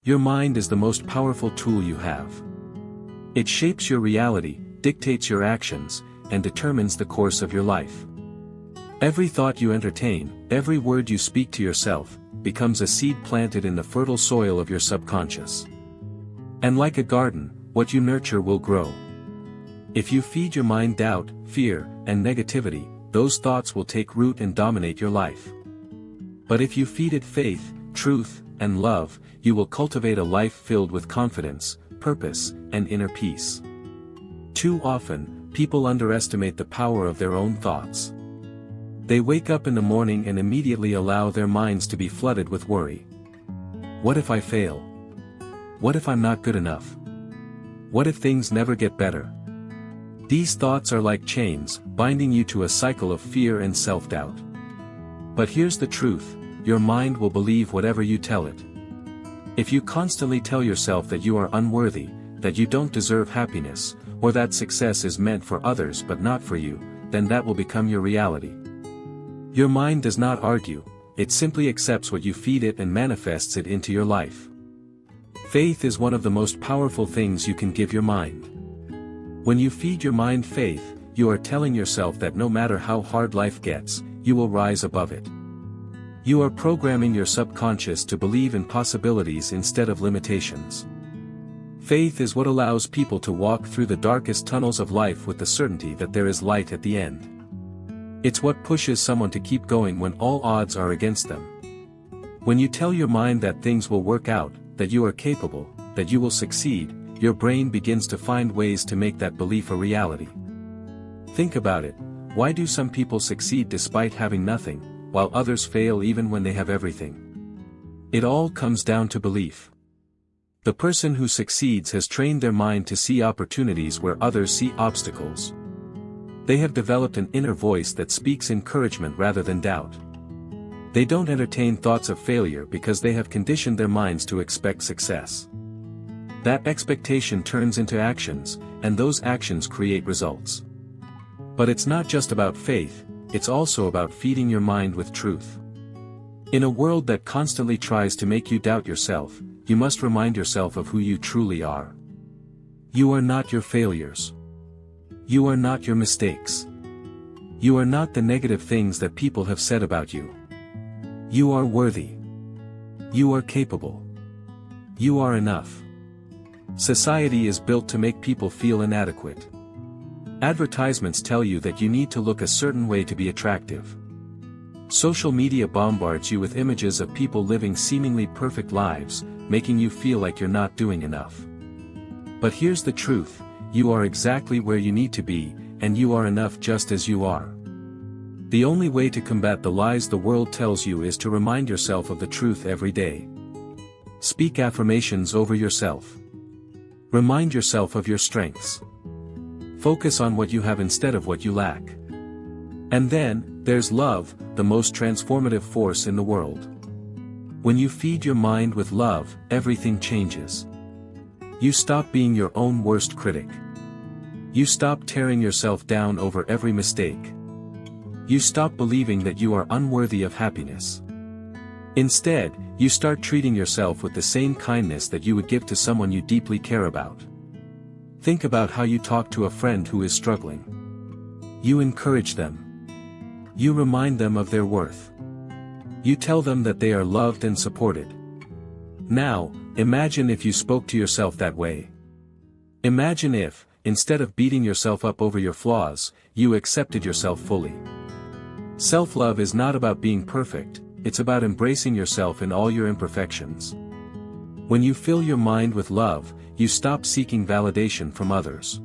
Your mind is the most powerful tool you have. It shapes your reality, dictates your actions, and determines the course of your life. Every thought you entertain, every word you speak to yourself, becomes a seed planted in the fertile soil of your subconscious. And like a garden, what you nurture will grow. If you feed your mind doubt, fear, and negativity, those thoughts will take root and dominate your life. But if you feed it faith, truth, and love, you will cultivate a life filled with confidence, purpose, and inner peace. Too often, people underestimate the power of their own thoughts. They wake up in the morning and immediately allow their minds to be flooded with worry. What if I fail? What if I'm not good enough? What if things never get better? These thoughts are like chains, binding you to a cycle of fear and self-doubt. But here's the truth, your mind will believe whatever you tell it. If you constantly tell yourself that you are unworthy, that you don't deserve happiness, or that success is meant for others but not for you, then that will become your reality. Your mind does not argue, it simply accepts what you feed it and manifests it into your life. Faith is one of the most powerful things you can give your mind. When you feed your mind faith, you are telling yourself that no matter how hard life gets, you will rise above it. You are programming your subconscious to believe in possibilities instead of limitations. Faith is what allows people to walk through the darkest tunnels of life with the certainty that there is light at the end. It's what pushes someone to keep going when all odds are against them. When you tell your mind that things will work out, that you are capable, that you will succeed, your brain begins to find ways to make that belief a reality. Think about it, why do some people succeed despite having nothing, while others fail even when they have everything? It all comes down to belief. The person who succeeds has trained their mind to see opportunities where others see obstacles. They have developed an inner voice that speaks encouragement rather than doubt. They don't entertain thoughts of failure because they have conditioned their minds to expect success. That expectation turns into actions, and those actions create results. But it's not just about faith, it's also about feeding your mind with truth. In a world that constantly tries to make you doubt yourself, you must remind yourself of who you truly are. You are not your failures. You are not your mistakes. You are not the negative things that people have said about you. You are worthy. You are capable. You are enough. Society is built to make people feel inadequate. Advertisements tell you that you need to look a certain way to be attractive. Social media bombards you with images of people living seemingly perfect lives, making you feel like you're not doing enough. But here's the truth, you are exactly where you need to be, and you are enough just as you are. The only way to combat the lies the world tells you is to remind yourself of the truth every day. Speak affirmations over yourself. Remind yourself of your strengths. Focus on what you have instead of what you lack. And then, there's love, the most transformative force in the world. When you feed your mind with love, everything changes. You stop being your own worst critic. You stop tearing yourself down over every mistake. You stop believing that you are unworthy of happiness. Instead, you start treating yourself with the same kindness that you would give to someone you deeply care about. Think about how you talk to a friend who is struggling. You encourage them. You remind them of their worth. You tell them that they are loved and supported. Now, imagine if you spoke to yourself that way. Imagine if, instead of beating yourself up over your flaws, you accepted yourself fully. Self-love is not about being perfect, it's about embracing yourself in all your imperfections. When you fill your mind with love, you stop seeking validation from others.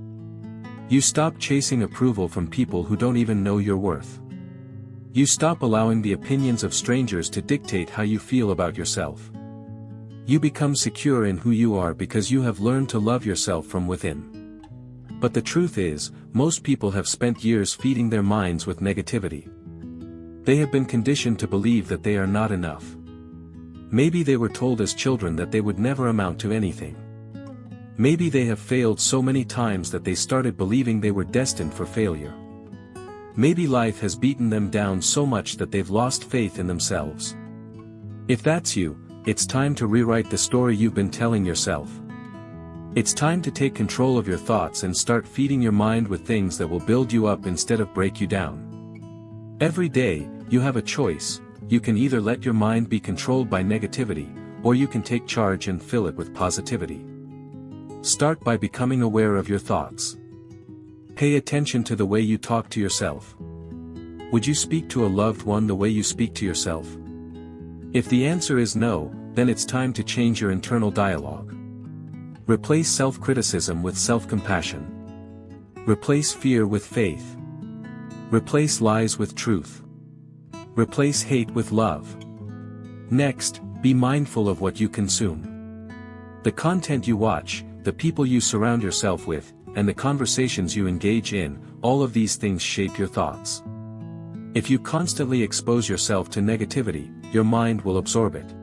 You stop chasing approval from people who don't even know your worth. You stop allowing the opinions of strangers to dictate how you feel about yourself. You become secure in who you are because you have learned to love yourself from within. But the truth is, most people have spent years feeding their minds with negativity. They have been conditioned to believe that they are not enough. Maybe they were told as children that they would never amount to anything. Maybe they have failed so many times that they started believing they were destined for failure. Maybe life has beaten them down so much that they've lost faith in themselves. If that's you, it's time to rewrite the story you've been telling yourself. It's time to take control of your thoughts and start feeding your mind with things that will build you up instead of break you down. Every day, you have a choice. You can either let your mind be controlled by negativity, or you can take charge and fill it with positivity. Start by becoming aware of your thoughts. Pay attention to the way you talk to yourself. Would you speak to a loved one the way you speak to yourself? If the answer is no, then it's time to change your internal dialogue. Replace self-criticism with self-compassion. Replace fear with faith. Replace lies with truth. Replace hate with love. Next, be mindful of what you consume. The content you watch, the people you surround yourself with, and the conversations you engage in, all of these things shape your thoughts. If you constantly expose yourself to negativity, your mind will absorb it.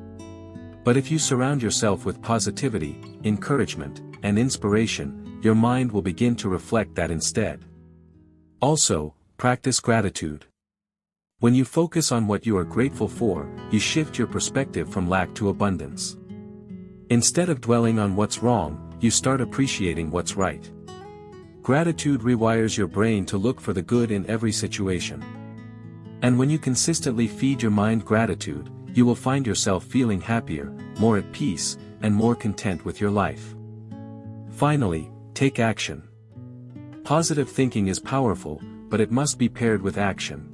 But if you surround yourself with positivity, encouragement, and inspiration, your mind will begin to reflect that instead. Also, practice gratitude. When you focus on what you are grateful for, you shift your perspective from lack to abundance. Instead of dwelling on what's wrong, you start appreciating what's right. Gratitude rewires your brain to look for the good in every situation. And when you consistently feed your mind gratitude, you will find yourself feeling happier, more at peace, and more content with your life. Finally, take action. Positive thinking is powerful, but it must be paired with action.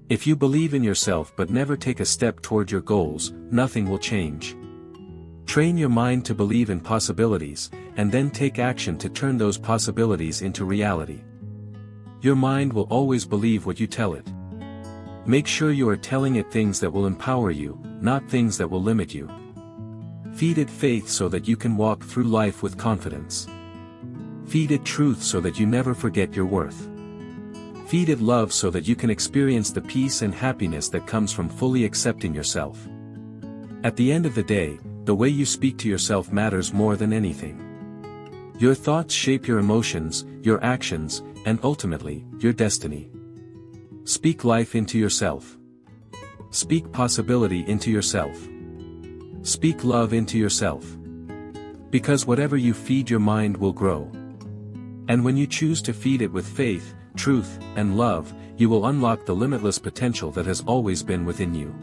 If you believe in yourself but never take a step toward your goals, nothing will change. Train your mind to believe in possibilities, and then take action to turn those possibilities into reality. Your mind will always believe what you tell it. Make sure you are telling it things that will empower you, not things that will limit you. Feed it faith so that you can walk through life with confidence. Feed it truth so that you never forget your worth. Feed it love so that you can experience the peace and happiness that comes from fully accepting yourself. At the end of the day, the way you speak to yourself matters more than anything. Your thoughts shape your emotions, your actions, and ultimately, your destiny. Speak life into yourself. Speak possibility into yourself. Speak love into yourself. Because whatever you feed your mind will grow. And when you choose to feed it with faith, truth, and love, you will unlock the limitless potential that has always been within you.